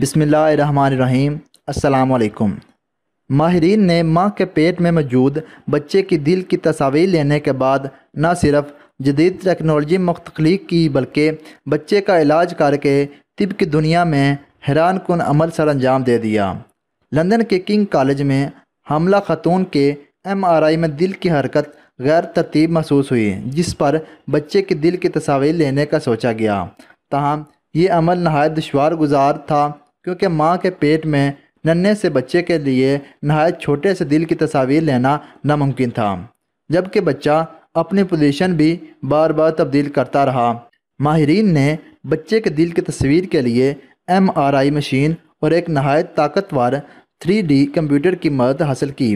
बिस्मिल्लाहिर्रहमानिर्रहीम। अस्सलाम वालेकुम। माहिरीन ने माँ के पेट में मौजूद बच्चे की दिल की तस्वीर लेने के बाद न सिर्फ जदीद टेक्नोलॉजी मुख्तलिक की बल्कि बच्चे का इलाज करके तिब की दुनिया में हैरान कुन अमल सर अंजाम दे दिया। लंदन के किंग कॉलेज में हमला खातून के MRI में दिल की हरकत गैर तरतीब महसूस हुई, जिस पर बच्चे की दिल की तस्वीर लेने का सोचा गया। ताहम ये अमल नहायत दुश्वार गुजार था, क्योंकि माँ के पेट में नन्हे से बच्चे के लिए नहायत छोटे से दिल की तस्वीर लेना नामुमकिन था, जबकि बच्चा अपनी पोजीशन भी बार बार तब्दील करता रहा। माहिरीन ने बच्चे के दिल की तस्वीर के लिए MRI मशीन और एक नहायत ताकतवर 3D कंप्यूटर की मदद हासिल की।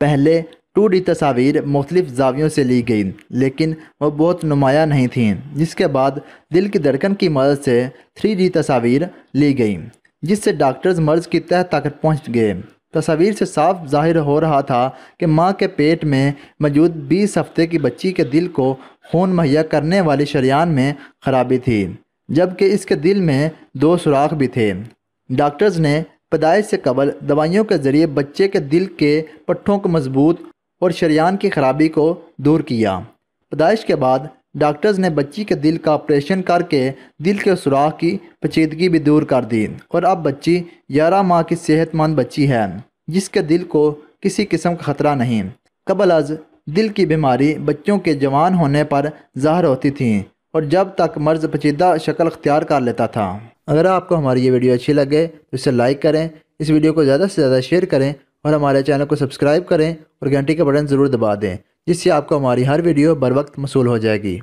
पहले 2D तस्वीर मुख्तलिफ जावियों से ली गई, लेकिन वह बहुत नुमाया नहीं थीं, जिसके बाद दिल की धड़कन की मदद से 3D तस्वीर ली गई, जिससे डॉक्टर्स मर्ज़ की तह तक पहुंच गए। तस्वीर से साफ जाहिर हो रहा था कि माँ के पेट में मौजूद 20 हफ्ते की बच्ची के दिल को खून मुहैया करने वाली शरियान में खराबी थी, जबकि इसके दिल में 2 सुराख भी थे। डॉक्टर्स ने पैदाइश से कबल दवाइयों के ज़रिए बच्चे के दिल के पट्ठों को मजबूत और शरियान की खराबी को दूर किया। पैदाइश के बाद डॉक्टर्स ने बच्ची के दिल का ऑपरेशन करके दिल के सुराख की पेचीदगी भी दूर कर दी, और अब बच्ची 11 माह की सेहतमंद बच्ची है, जिसके दिल को किसी किस्म का ख़तरा नहीं। कबल अज दिल की बीमारी बच्चों के जवान होने पर ज़ाहिर होती थी, और जब तक मर्ज़ पेचीदा शक्ल अख्तियार कर लेता था। अगर आपको हमारी ये वीडियो अच्छी लगे तो इसे लाइक करें, इस वीडियो को ज़्यादा से ज़्यादा शेयर करें, और हमारे चैनल को सब्सक्राइब करें और घंटी का बटन ज़रूर दबा दें, जिससे आपको हमारी हर वीडियो बर वक्त मौसूल हो जाएगी।